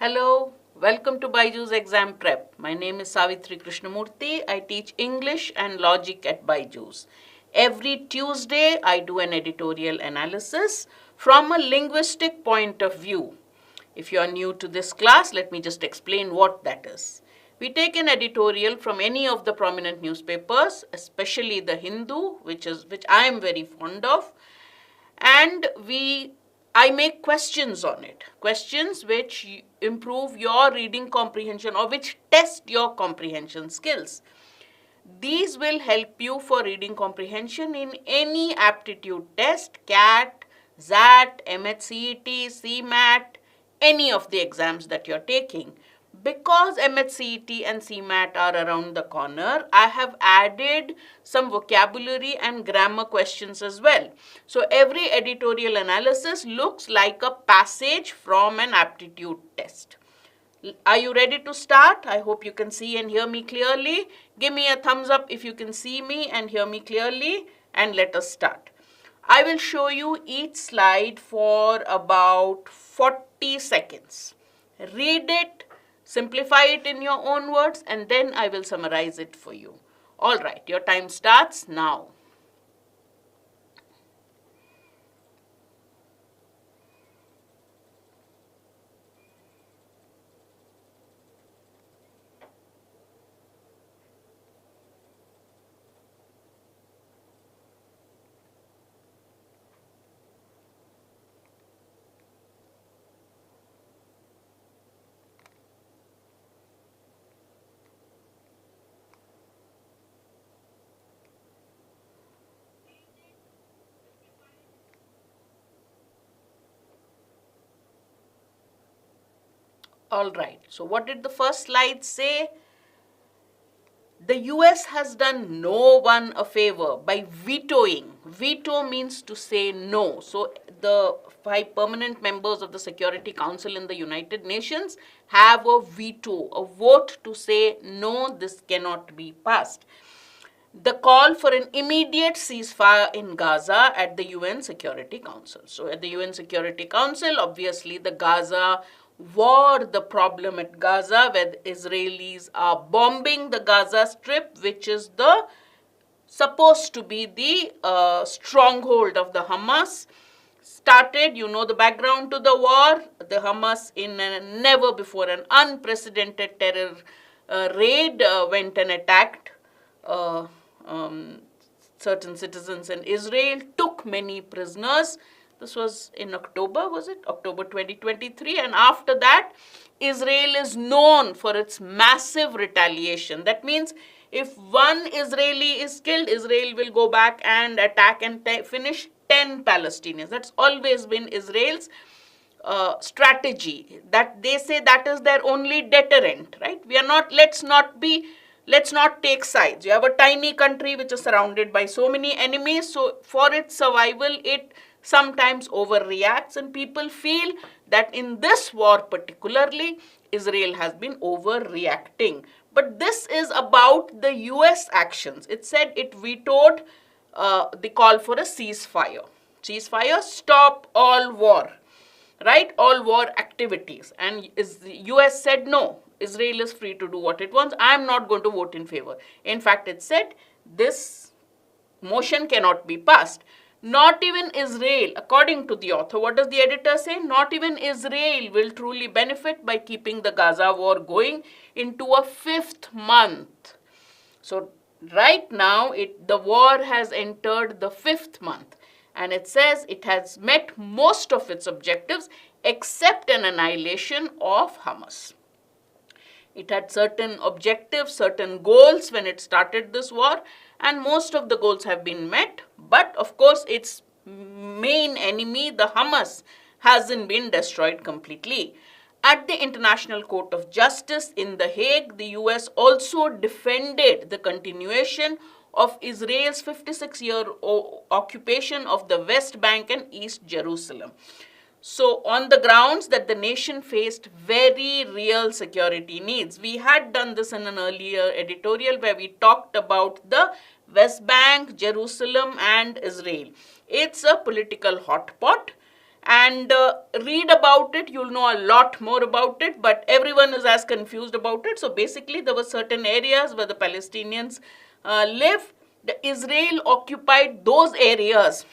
Hello, welcome to BYJU'S Exam Prep. My name is Savitri Krishnamurty. I teach English and Logic at BYJU'S. Every Tuesday, I do an editorial analysis from a linguistic point of view. If you are new to this class, let me just explain what that is. We take an editorial from any of the prominent newspapers, especially the Hindu, which I am very fond of, and I make questions on it, questions which improve your reading comprehension or which test your comprehension skills. These will help you for reading comprehension in any aptitude test, CAT, XAT, MAT CET, CMAT, any of the exams that you're taking. Because MAT CET and CMAT are around the corner, I have added some vocabulary and grammar questions as well. So every editorial analysis looks like a passage from an aptitude test. Are you ready to start? I hope you can see and hear me clearly. Give me a thumbs up if you can see me and hear me clearly, and let us start. I will show you each slide for about 40 seconds. Read it, simplify it in your own words, and then I will summarize it for you. All right, your time starts now. All right, so what did the first slide say? The US has done no one a favor by vetoing. Veto means to say no. So the 5 permanent members of the Security Council in the United Nations have a veto, a vote to say no, this cannot be passed. The call for an immediate ceasefire in Gaza at the UN Security Council. So at the UN Security Council, obviously the Gaza war, the problem at Gaza, where the Israelis are bombing the Gaza Strip, which is supposed to be the stronghold of the Hamas, started. You know the background to the war. The Hamas, in a never before an unprecedented terror raid, went and attacked certain citizens in Israel, took many prisoners. This was in October, was it? October 2023. And after that, Israel is known for its massive retaliation. That means if one Israeli is killed, Israel will go back and attack and finish 10 Palestinians. That's always been Israel's strategy. That they say that is their only deterrent, right? We are not, let's not take sides. You have a tiny country which is surrounded by so many enemies. So for its survival, it sometimes overreacts, and people feel that in this war particularly, Israel has been overreacting. But this is about the US actions. It said it vetoed the call for a ceasefire. Ceasefire, stop all war, right? All war activities. And the US said no. Israel is free to do what it wants. I am not going to vote in favor. In fact, it said this motion cannot be passed. Not even Israel, according to the author, what does the editor say? Not even Israel will truly benefit by keeping the Gaza war going into a 5th month. So right now, the war has entered the 5th month. And it says it has met most of its objectives except an annihilation of Hamas. It had certain objectives, certain goals when it started this war, and most of the goals have been met. But of course, its main enemy, the Hamas, hasn't been destroyed completely. At the International Court of Justice in The Hague, the US also defended the continuation of Israel's 56-year occupation of the West Bank and East Jerusalem. So on the grounds that the nation faced very real security needs. We had done this in an earlier editorial where we talked about the West Bank, Jerusalem, and Israel. It's a political hotpot, and read about it. You'll know a lot more about it, but everyone is as confused about it. So basically, there were certain areas where the Palestinians live. The Israel occupied those areas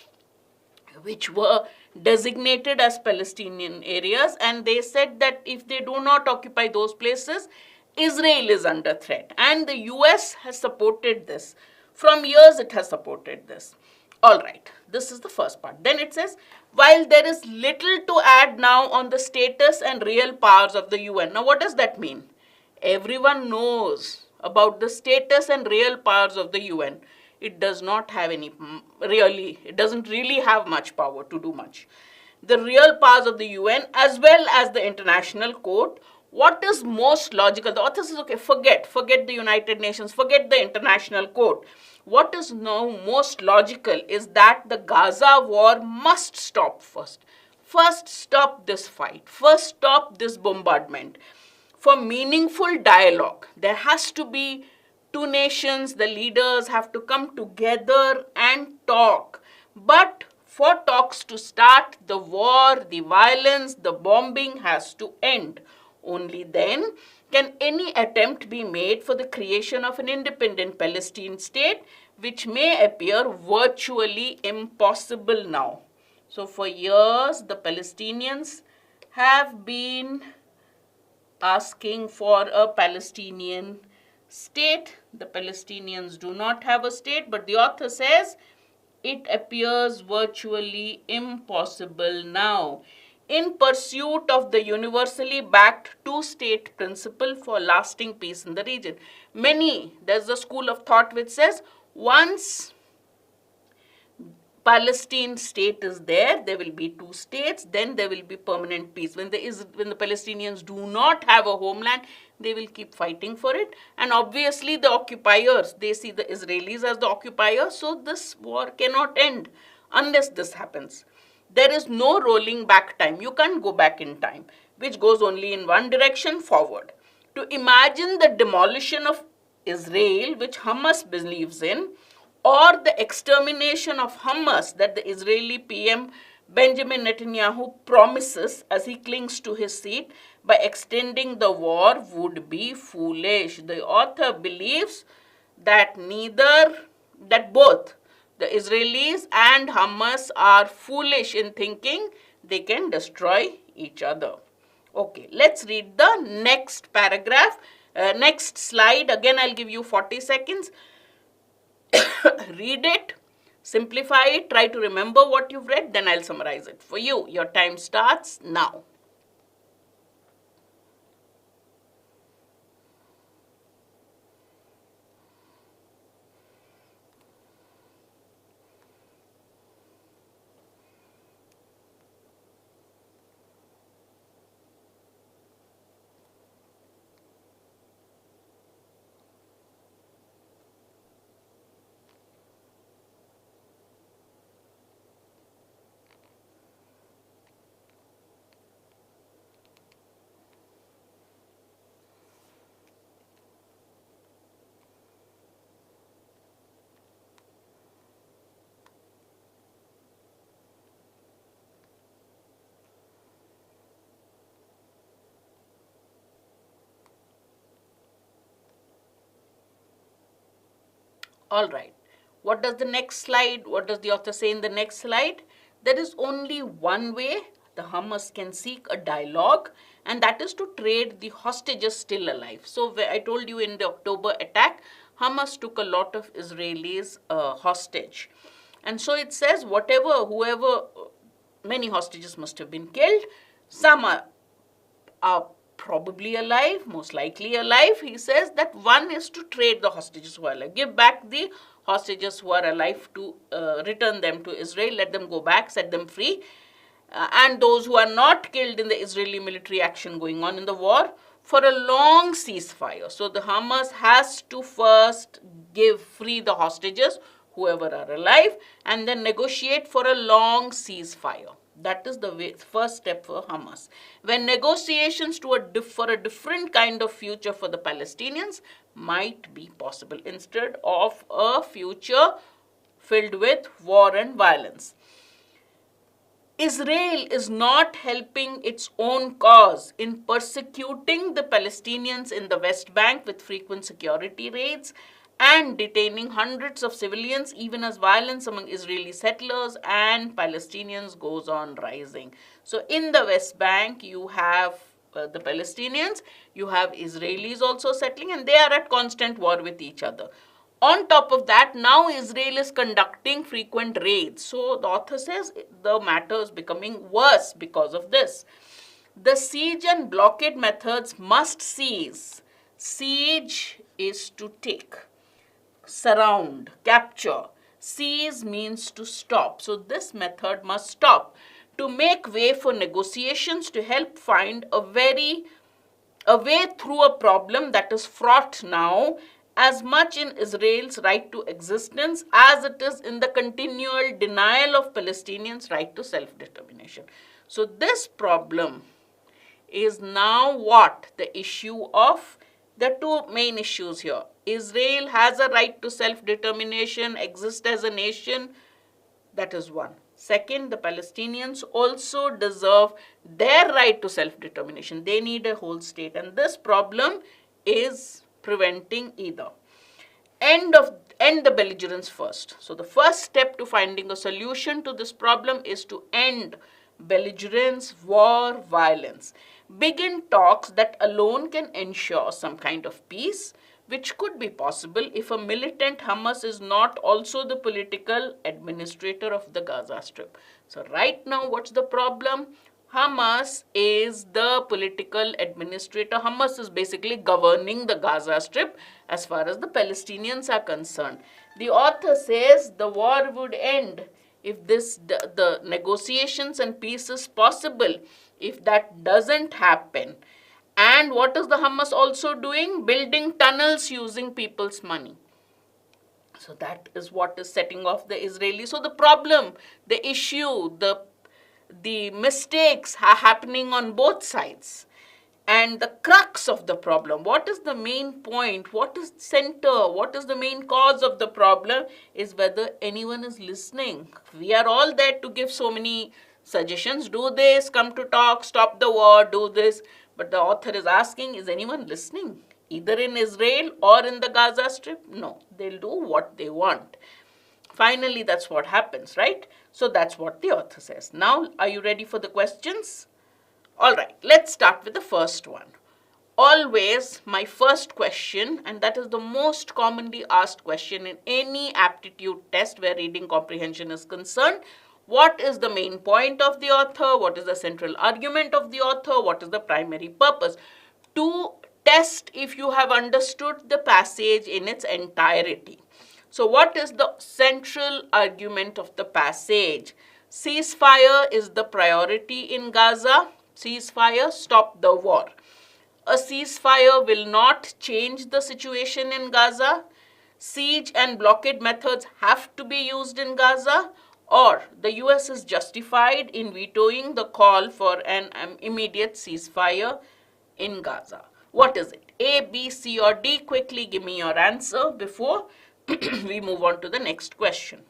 which were designated as Palestinian areas, and they said that if they do not occupy those places, Israel is under threat. And the US has supported this. From years it has supported this. All right, this is the first part. Then it says, while there is little to add now on the status and real powers of the UN. Now, what does that mean? Everyone knows about the status and real powers of the UN. It does not have any, really, it doesn't really have much power to do much. The real powers of the UN as well as the International Court. What is most logical? The author says, okay, forget the United Nations, forget the International Court. What is now most logical is that the Gaza war must stop first. First, stop this fight. First, stop this bombardment. For meaningful dialogue, there has to be two nations, the leaders have to come together and talk. But for talks to start, the war, the violence, the bombing has to end. Only then can any attempt be made for the creation of an independent Palestine state, which may appear virtually impossible now. So for years, the Palestinians have been asking for a Palestinian state. The Palestinians do not have a state, but the author says it appears virtually impossible now. In pursuit of the universally backed two-state principle for lasting peace in the region. There's a school of thought which says once Palestine state is there, there will be two states, then there will be permanent peace. When the Palestinians do not have a homeland, they will keep fighting for it. And obviously the occupiers, they see the Israelis as the occupiers, so this war cannot end unless this happens. There is no rolling back time. You can't go back in time, which goes only in one direction, forward. To imagine the demolition of Israel, which Hamas believes in, or the extermination of Hamas that the Israeli PM Benjamin Netanyahu promises as he clings to his seat by extending the war would be foolish. The author believes that both the Israelis and Hamas are foolish in thinking they can destroy each other. Okay, let's read the next paragraph, next slide. Again, I'll give you 40 seconds. Read it, simplify it, try to remember what you've read, then I'll summarize it for you. Your time starts now. All right. What does the author say in the next slide? There is only one way the Hamas can seek a dialogue, and that is to trade the hostages still alive. So I told you in the October attack, Hamas took a lot of Israelis hostage. And so it says many hostages must have been killed. Some are probably alive, most likely alive. He says that one is to trade the hostages who are alive, give back the hostages who are alive, to return them to Israel, let them go back, set them free, and those who are not killed in the Israeli military action going on in the war, for a long ceasefire. So the Hamas has to first free the hostages, whoever are alive, and then negotiate for a long ceasefire. That is the first step for Hamas. When negotiations for a different kind of future for the Palestinians might be possible instead of a future filled with war and violence. Israel is not helping its own cause in persecuting the Palestinians in the West Bank with frequent security raids and detaining hundreds of civilians, even as violence among Israeli settlers and Palestinians goes on rising. So in the West Bank, you have the Palestinians, you have Israelis also settling, and they are at constant war with each other. On top of that, now Israel is conducting frequent raids. So the author says the matter is becoming worse because of this. The siege and blockade methods must cease. Siege is to take, surround, capture. Seize means to stop. So this method must stop to make way for negotiations to help find a way through a problem that is fraught now as much in Israel's right to existence as it is in the continual denial of Palestinians' right to self-determination. So this problem is now what? The issue of the two main issues here. Israel has a right to self-determination, exist as a nation. That is one. Second, the Palestinians also deserve their right to self-determination. They need a whole state, and this problem is preventing either. End the belligerence first. So the first step to finding a solution to this problem is to end belligerence, war, violence. Begin talks that alone can ensure some kind of peace, which could be possible if a militant Hamas is not also the political administrator of the Gaza Strip. So right now, what's the problem? Hamas is the political administrator. Hamas is basically governing the Gaza Strip as far as the Palestinians are concerned. The author says the war would end if the negotiations and peace is possible. If that doesn't happen, and what is the Hamas also doing? Building tunnels using people's money. So that is what is setting off the Israelis. So the problem, the issue, the mistakes are happening on both sides. And the crux of the problem, what is the main point, what is center, what is the main cause of the problem is whether anyone is listening. We are all there to give so many suggestions. Do this, come to talk, stop the war, do this. But the author is asking, is anyone listening? Either in Israel or in the Gaza Strip? No, they'll do what they want. Finally, that's what happens, right? So that's what the author says. Now, are you ready for the questions? All right, let's start with the first one. Always my first question, and that is the most commonly asked question in any aptitude test where reading comprehension is concerned. What is the main point of the author? What is the central argument of the author? What is the primary purpose? To test if you have understood the passage in its entirety. So what is the central argument of the passage? Ceasefire is the priority in Gaza. Ceasefire, stop the war. A ceasefire will not change the situation in Gaza. Siege and blockade methods have to be used in Gaza, or the US is justified in vetoing the call for an immediate ceasefire in Gaza. What is it? A, B, C, or D? Quickly give me your answer before we move on to the next question.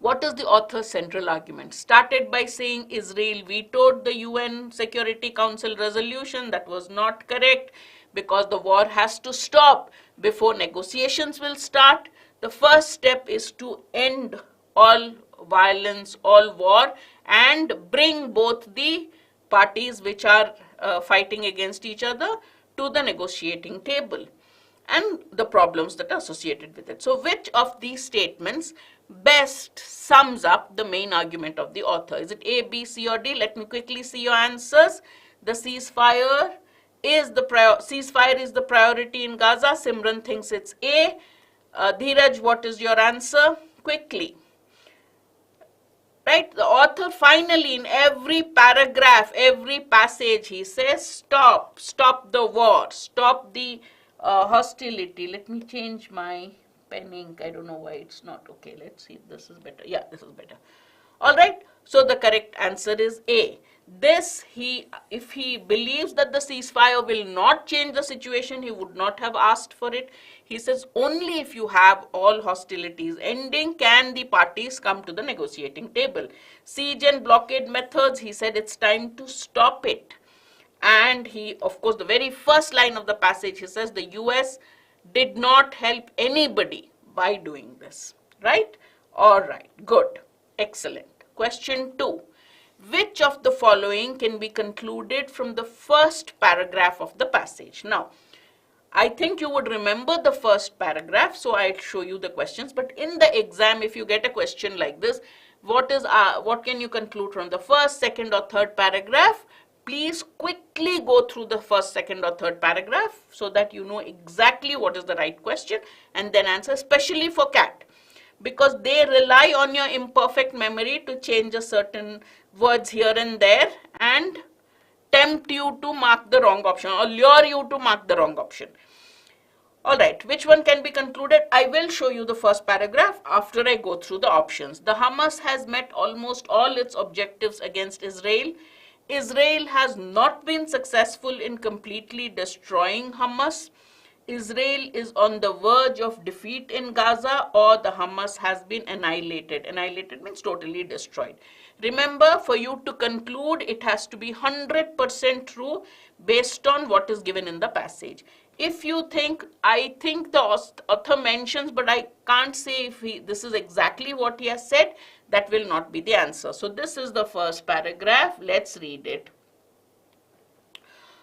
What is the author's central argument? Started by saying Israel vetoed the UN Security Council resolution. That was not correct because the war has to stop before negotiations will start. The first step is to end all violence, all war, and bring both the parties which are fighting against each other to the negotiating table and the problems that are associated with it. So which of these statements best sums up the main argument of the author? Is it A, B, C, or D? Let me quickly see your answers. The ceasefire is the priority in Gaza. Simran thinks it's A. Dheeraj, what is your answer? Quickly. Right? The author finally in every paragraph, every passage, he says stop the war, stop the hostility. Let me change my pen ink. I don't know why it's not. Okay, let's see if this is better. Yeah, this is better. Alright, so the correct answer is A. If he believes that the ceasefire will not change the situation, he would not have asked for it. He says only if you have all hostilities ending can the parties come to the negotiating table. Siege and blockade methods, he said it's time to stop it. And he, of course, the very first line of the passage, he says the US did not help anybody by doing this, right? All right, good, excellent. Question 2. Which of the following can be concluded from the first paragraph of the passage? Now, I think you would remember the first paragraph, so I'll show you the questions. But in the exam, if you get a question like this, what can you conclude from the first, second, or third paragraph? Please quickly go through the first, second, or third paragraph so that you know exactly what is the right question and then answer, especially for CAT, because they rely on your imperfect memory to change a certain words here and there and tempt you to mark the wrong option or lure you to mark the wrong option. All right, which one can be concluded? I will show you the first paragraph after I go through the options. The Hamas has met almost all its objectives against Israel. Israel has not been successful in completely destroying Hamas. Israel is on the verge of defeat in Gaza, or the Hamas has been annihilated. Annihilated means totally destroyed. Remember, for you to conclude, it has to be 100% true based on what is given in the passage. If you think, I think the author mentions, but I can't say if this is exactly what he has said, that will not be the answer. So this is the first paragraph. Let's read it.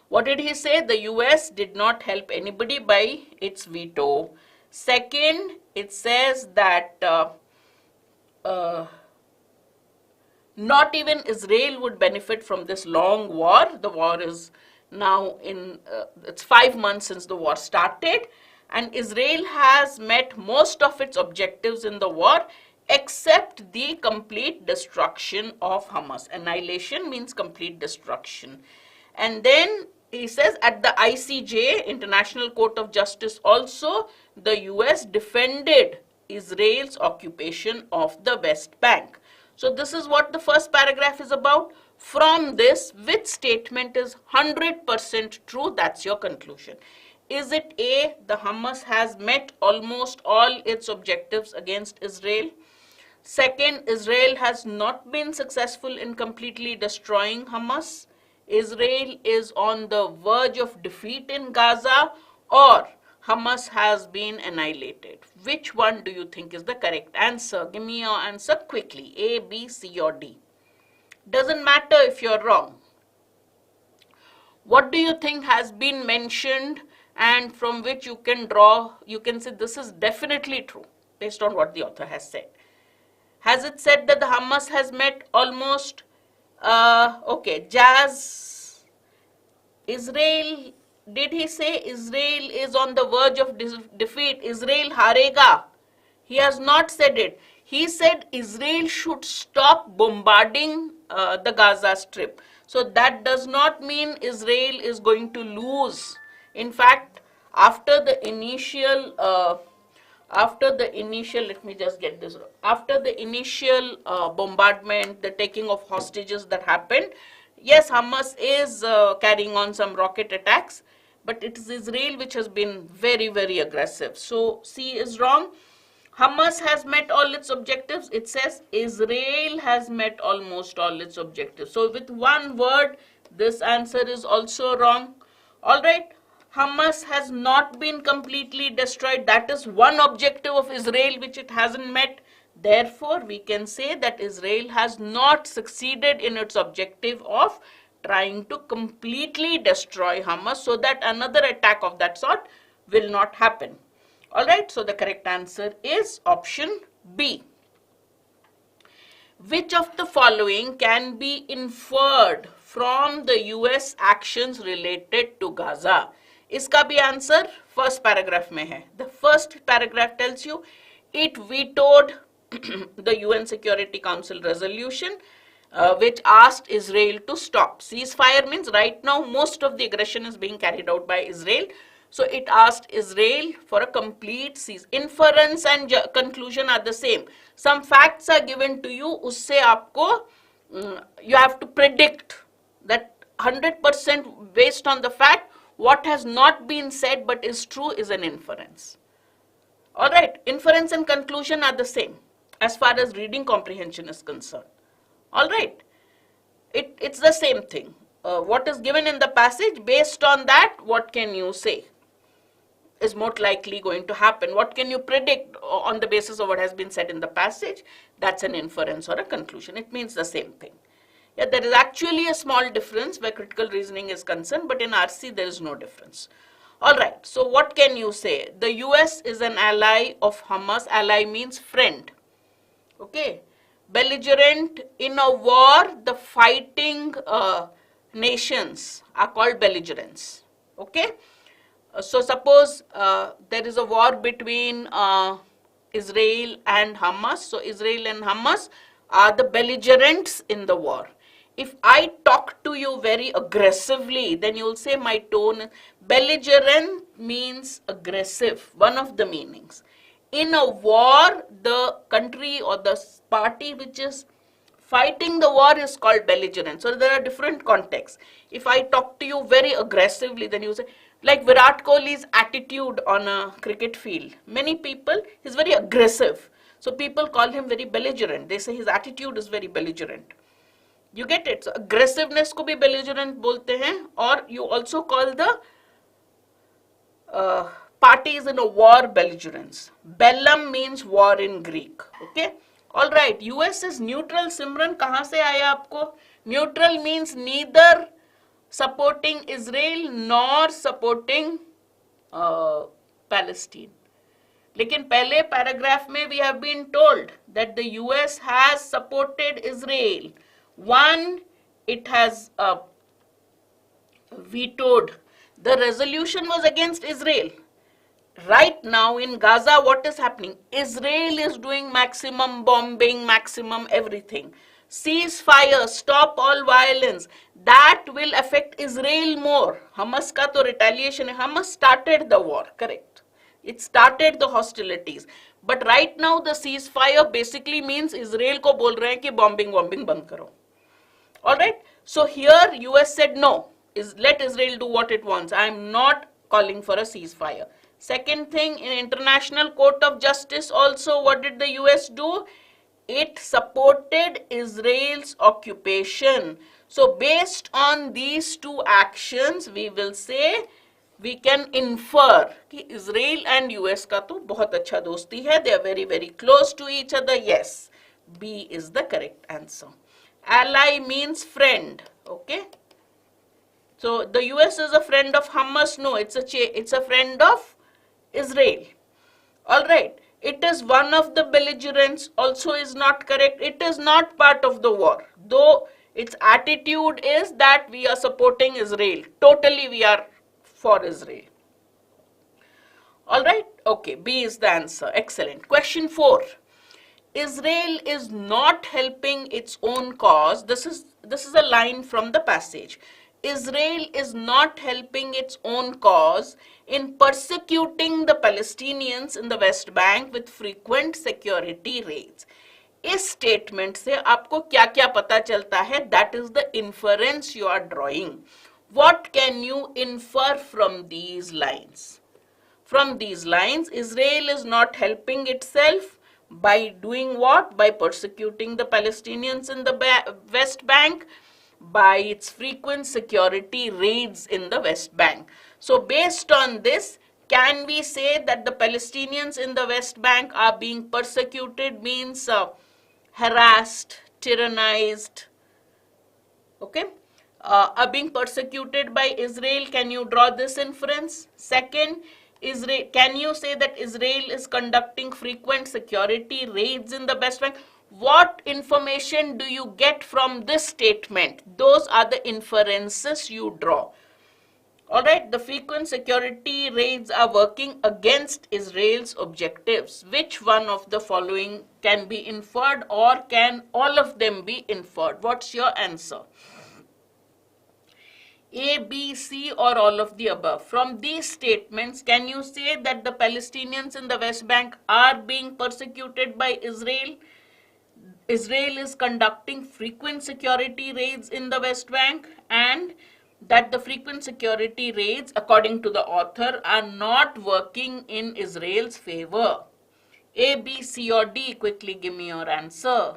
What did he say? The US did not help anybody by its veto. Second, it says that not even Israel would benefit from this long war. The war is now it's 5 months since the war started, and Israel has met most of its objectives in the war except the complete destruction of Hamas. Annihilation means complete destruction. And then he says at the ICJ, International Court of Justice, also the US defended Israel's occupation of the West Bank. So this is what the first paragraph is about. From this, which statement is 100% true? That's your conclusion. Is it A, the Hamas has met almost all its objectives against Israel? Second, Israel has not been successful in completely destroying Hamas. Israel is on the verge of defeat in Gaza, or Hamas has been annihilated. Which one do you think is the correct answer? Give me your answer quickly. A, B, C, or D. Doesn't matter if you're wrong. What do you think has been mentioned and from which you can draw, you can say this is definitely true based on what the author has said? Has it said that the Hamas has met almost, okay, Jazz, Israel, did he say Israel is on the verge of defeat? Israel harega. He has not said it. He said Israel should stop bombarding the Gaza Strip. So that does not mean Israel is going to lose. In fact, after the initial, let me just get this, after the initial bombardment, the taking of hostages that happened, yes, Hamas is carrying on some rocket attacks, but it is Israel which has been very, very aggressive. So C is wrong. Hamas has met all its objectives. It says Israel has met almost all its objectives. So with one word, this answer is also wrong. All right. Hamas has not been completely destroyed. That is one objective of Israel which it hasn't met. Therefore, we can say that Israel has not succeeded in its objective of trying to completely destroy Hamas so that another attack of that sort will not happen. All right, so the correct answer is option B. Which of the following can be inferred from the US actions related to Gaza? इसका भी answer first paragraph में है. The first paragraph tells you it vetoed the UN Security Council resolution which asked Israel to stop. Ceasefire means right now most of the aggression is being carried out by Israel. So it asked Israel for a complete cease. Inference and conclusion are the same. Some facts are given to you, usse aapko you have to predict that 100% based on the fact what has not been said but is true is an inference. All right, inference and conclusion are the same as far as reading comprehension is concerned. All right, it's the same thing. What is given in the passage, based on that, what can you say is more likely going to happen? What can you predict on the basis of what has been said in the passage? That's an inference or a conclusion. It means the same thing. Yeah, there is actually a small difference where critical reasoning is concerned, but in RC there is no difference. All right, so what can you say? The US is an ally of Hamas. Ally means friend. Okay. Belligerent, in a war, the fighting nations are called belligerents. Okay. So suppose there is a war between Israel and Hamas. So Israel and Hamas are the belligerents in the war. If I talk to you very aggressively, then you will say my tone. Belligerent means aggressive, one of the meanings. In a war, the country or the party which is fighting the war is called belligerent. So there are different contexts. If I talk to you very aggressively, then you say, like Virat Kohli's attitude on a cricket field. Many people, he's very aggressive. So people call him very belligerent. They say his attitude is very belligerent. You get it? So aggressiveness को भी belligerent बोलते हैं, or you also call the parties in a war belligerents. Bellum means war in Greek. Okay? All right. US is neutral. Simran, कहाँ से आया आपको? Neutral means neither supporting Israel nor supporting Palestine. लेकिन पहले paragraph में we have been told that the US has supported Israel. One, it has vetoed. The resolution was against Israel. Right now in Gaza, what is happening? Israel is doing maximum bombing, maximum everything. Ceasefire, stop all violence. That will affect Israel more. Hamas ka to retaliation. Hamas started the war, correct? It started the hostilities. But right now the ceasefire basically means Israel ko bol rahe hain ki bombing band karo. All right. So here US said no. Let Israel do what it wants. I am not calling for a ceasefire. Second thing, in International Court of Justice also, what did the US do? It supported Israel's occupation. So based on these two actions, we will say, we can infer कि Israel and US का तो बहुत अच्छा दोस्ती है. They are very, very close to each other. Yes, B is the correct answer. Ally means friend. Okay. So the US is a friend of Hamas. No, it's a friend of Israel. All right. It is one of the belligerents. Also is not correct. It is not part of the war. Though its attitude is that we are supporting Israel. Totally we are for Israel. All right. Okay. B is the answer. Excellent. Question 4. Israel is not helping its own cause. This is a line from the passage. Israel is not helping its own cause in persecuting the Palestinians in the West Bank with frequent security raids. इस statement से आपको क्या क्या पता चलता है? That is the inference you are drawing. What can you infer from these lines? From these lines, Israel is not helping itself by doing what? By persecuting the Palestinians in the West Bank, by its frequent security raids in the West Bank. So based on this, can we say that the Palestinians in the West Bank are being persecuted, means harassed, tyrannized, okay, are being persecuted by Israel? Can you draw this inference? Second, Israel, can you say that Israel is conducting frequent security raids in the West Bank? What information do you get from this statement? Those are the inferences you draw. All right, the frequent security raids are working against Israel's objectives. Which one of the following can be inferred, or can all of them be inferred? What's your answer? A, B, C, or all of the above. From these statements, can you say that the Palestinians in the West Bank are being persecuted by Israel? Israel is conducting frequent security raids in the West Bank, and that the frequent security raids, according to the author, are not working in Israel's favor. A, B, C, or D? Quickly give me your answer.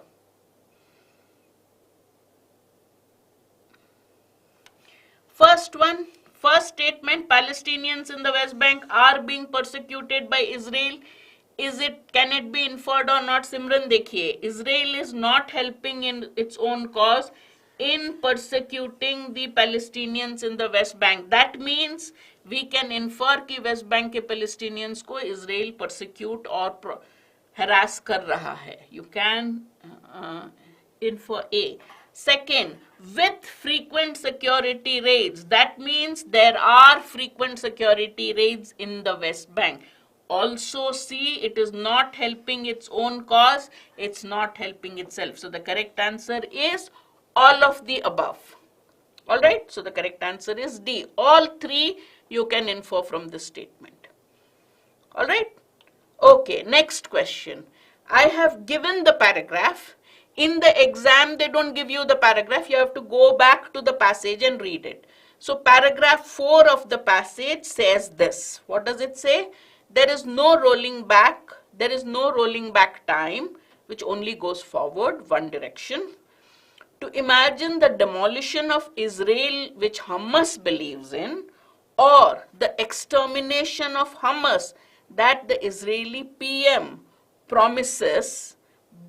First statement, Palestinians in the West Bank are being persecuted by Israel. Can it be inferred or not? Simran, देखिए, Israel is not helping in its own cause in persecuting the Palestinians in the West Bank. That means we can infer कि West Bank के Palestinians को Israel persecute और harass कर रहा है. You can infer A. Second, with frequent security raids. That means there are frequent security raids in the West Bank. Also C, it is not helping its own cause. It's not helping itself. So the correct answer is all of the above. Alright, so the correct answer is D. All three you can infer from this statement. Alright, okay, next question. I have given the paragraph. In the exam, they don't give you the paragraph. You have to go back to the passage and read it. So paragraph 4 of the passage says this. What does it say? There is no rolling back. There is no rolling back time, which only goes forward one direction. To imagine the demolition of Israel, which Hamas believes in, or the extermination of Hamas that the Israeli PM promises,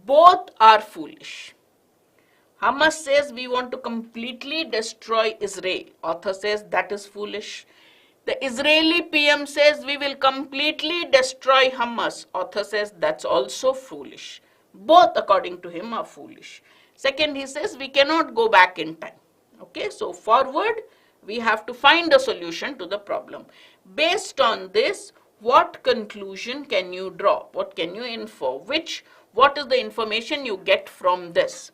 both are foolish. Hamas says we want to completely destroy Israel. Author says that is foolish. The Israeli PM says we will completely destroy Hamas. Author says that's also foolish. Both, according to him, are foolish. Second, he says we cannot go back in time. Okay, so forward, we have to find a solution to the problem. Based on this, what conclusion can you draw? What can you infer? What is the information you get from this?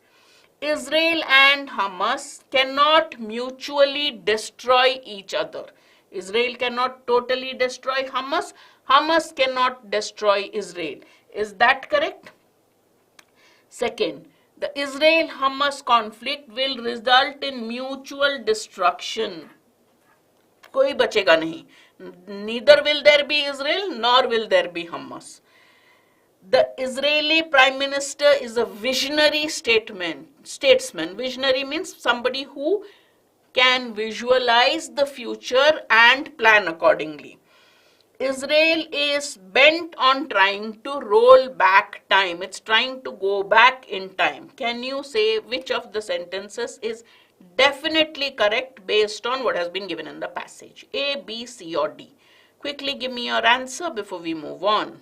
Israel and Hamas cannot mutually destroy each other. Israel cannot totally destroy Hamas. Hamas cannot destroy Israel. Is that correct? Second, the Israel-Hamas conflict will result in mutual destruction. कोई बचेगा नहीं. Neither will there be Israel nor will there be Hamas. The Israeli Prime Minister is a visionary statesman. Visionary means somebody who can visualize the future and plan accordingly. Israel is bent on trying to roll back time. It's trying to go back in time. Can you say which of the sentences is definitely correct based on what has been given in the passage? A, B, C, or D? Quickly give me your answer before we move on.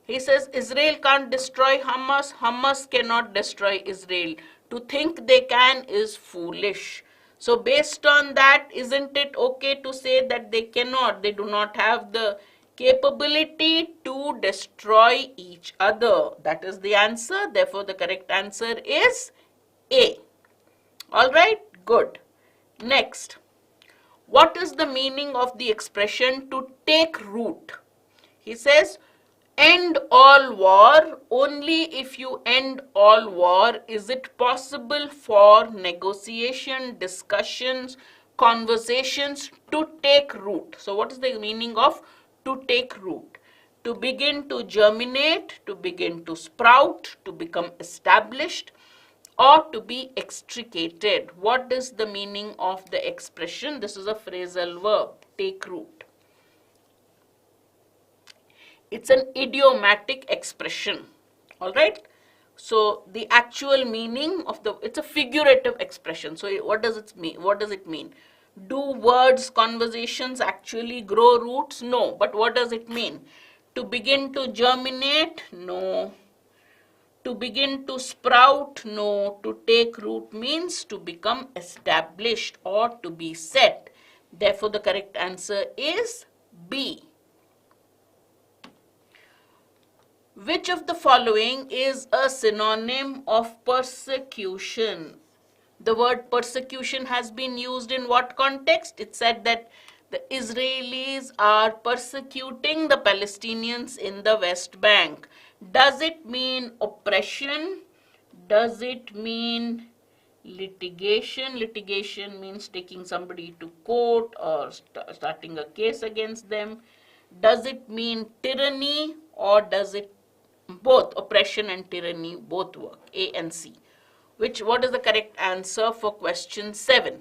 He says Israel can't destroy Hamas. Hamas cannot destroy Israel. To think they can is foolish. So based on that, isn't it okay to say that they cannot, they do not have the capability to destroy each other? That is the answer. Therefore, the correct answer is A. Alright, good. Next, what is the meaning of the expression to take root? He says, end all war. Only if you end all war is it possible for negotiation, discussions, conversations to take root. So what is the meaning of to take root? To begin to germinate, to begin to sprout, to become established, or to be extricated. What is the meaning of the expression? This is a phrasal verb, take root. It's an idiomatic expression. Alright? So the actual meaning of it's a figurative expression. So what does it mean? What does it mean? Do words, conversations actually grow roots? No. But what does it mean? To begin to germinate? No. To begin to sprout? No. To take root means to become established or to be set. Therefore, the correct answer is B. Which of the following is a synonym of persecution? The word persecution has been used in what context? It said that the Israelis are persecuting the Palestinians in the West Bank. Does it mean oppression? Does it mean litigation? Litigation means taking somebody to court or starting a case against them. Does it mean tyranny, or does it both? Oppression and tyranny both work, A and C. What is the correct answer for question 7?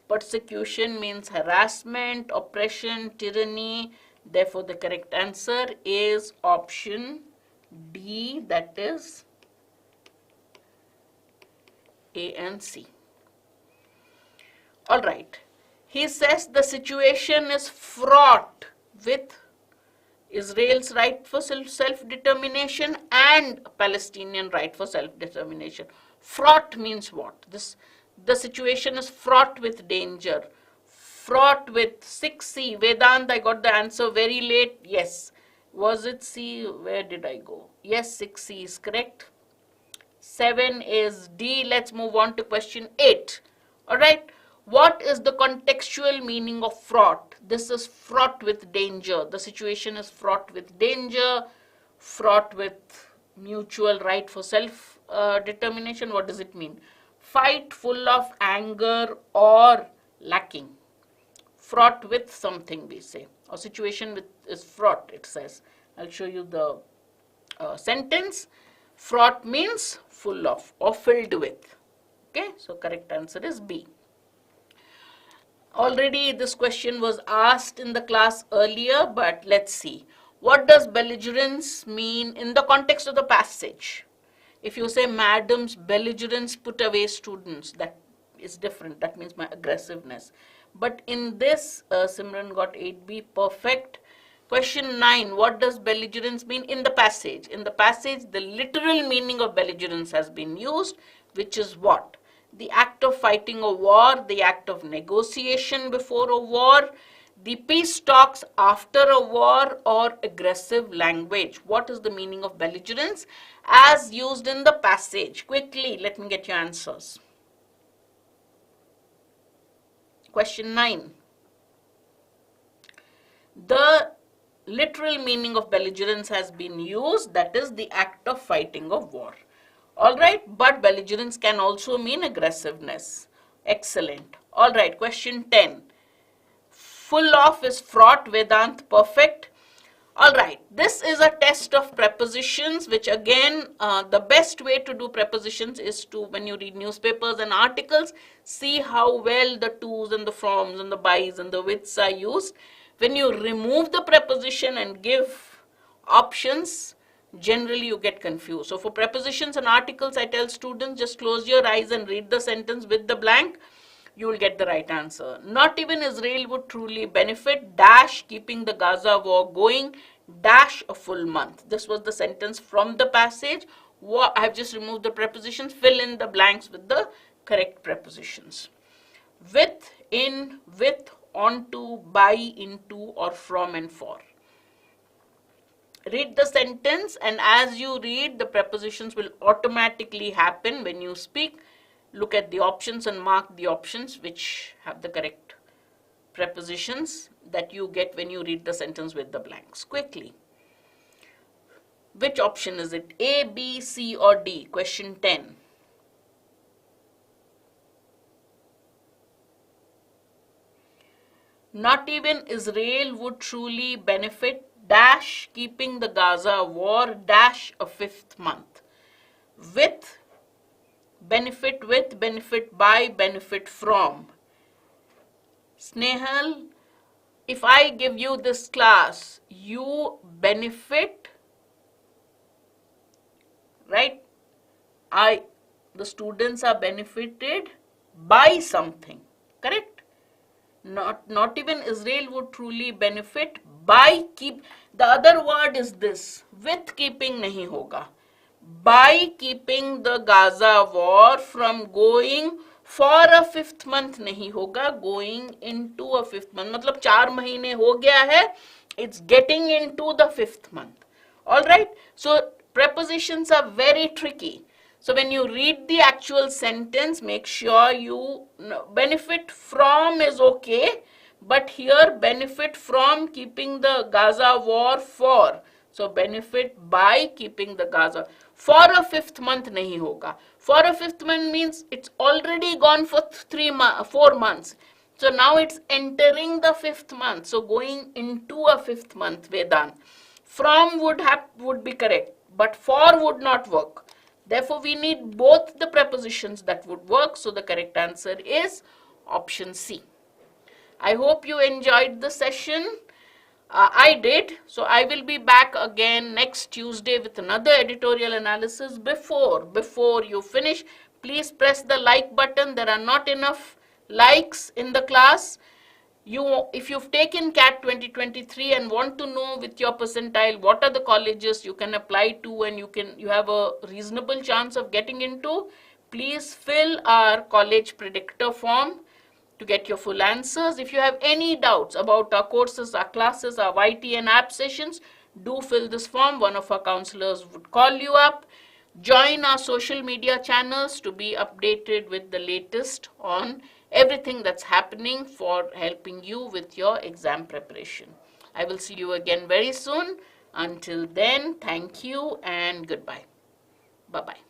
Persecution means harassment, oppression, tyranny. Therefore, the correct answer is option D, that is A and C. All right. He says the situation is fraught with Israel's right for self-determination and Palestinian right for self-determination. Fraught means what? The situation is fraught with danger. Fraught with 6C. Vedant, I got the answer very late. Yes. Was it C? Where did I go? Yes, 6C is correct. 7 is D. Let's move on to question 8. All right. What is the contextual meaning of fraught? This is fraught with danger. The situation is fraught with danger, fraught with mutual right for self-determination. What does it mean? Fight, full of anger, or lacking. Fraught with something, we say. A situation is fraught, it says. I'll show you the sentence. Fraught means full of or filled with. Okay, so correct answer is B. Already this question was asked in the class earlier, but let's see. What does belligerence mean in the context of the passage? If you say, madam's belligerence put away students, that is different. That means my aggressiveness. But in this, Simran got 8B, perfect. Question 9, what does belligerence mean in the passage? In the passage, the literal meaning of belligerence has been used, which is what? The act of fighting a war, the act of negotiation before a war, the peace talks after a war, or aggressive language. What is the meaning of belligerence as used in the passage? Quickly, let me get your answers. Question 9. The literal meaning of belligerence has been used, that is the act of fighting a war. All right, but belligerence can also mean aggressiveness. Excellent. All right, question 10. Full of is fraught, Vedant, perfect. All right, this is a test of prepositions, which again, the best way to do prepositions is to, when you read newspapers and articles, see how well the to's and the froms and the bys and the withs are used. When you remove the preposition and give options, generally you get confused. So for prepositions and articles, I tell students just close your eyes and read the sentence with the blank. You will get the right answer. Not even Israel would truly benefit, dash, keeping the Gaza war going, dash, a full month. This was the sentence from the passage. I have just removed the prepositions. Fill in the blanks with the correct prepositions. With, in, with, onto, by, into, or from and for. Read the sentence, and as you read, the prepositions will automatically happen when you speak. Look at the options and mark the options which have the correct prepositions that you get when you read the sentence with the blanks. Quickly. Which option is it? A, B, C, or D? Question 10. Not even Israel would truly benefit, dash, keeping the Gaza war, dash, a fifth month. With, benefit by, benefit from. Snehal, if I give you this class, you benefit, right? The students are benefited by something, correct? Not even Israel would truly benefit by the other word is this, with keeping nahi hoga. By keeping the Gaza war from going for a fifth month nahi hoga, going into a fifth month. मतलब 4 महीने हो गया है, it's getting into the fifth month. All right. So prepositions are very tricky. So when you read the actual sentence, make sure you benefit from is okay, but here benefit from keeping the Gaza war for. So benefit by keeping the Gaza. For a 5th month nahi hoga. For a 5th month means it's already gone for 4 months. So now it's entering the 5th month. So going into a 5th month, Vedan. From would be correct, but for would not work. Therefore, we need both the prepositions that would work. So the correct answer is option C. I hope you enjoyed the session. I did. So I will be back again next Tuesday with another editorial analysis. Before you finish, please press the like button. There are not enough likes in the class. If you've taken CAT 2023 and want to know with your percentile what are the colleges you can apply to and you have a reasonable chance of getting into, please fill our college predictor form to get your full answers. If you have any doubts about our courses, our classes, our YT and app sessions, do fill this form. One of our counselors would call you up. Join our social media channels to be updated with the latest on everything that's happening for helping you with your exam preparation. I will see you again very soon. Until then, thank you and goodbye. Bye-bye.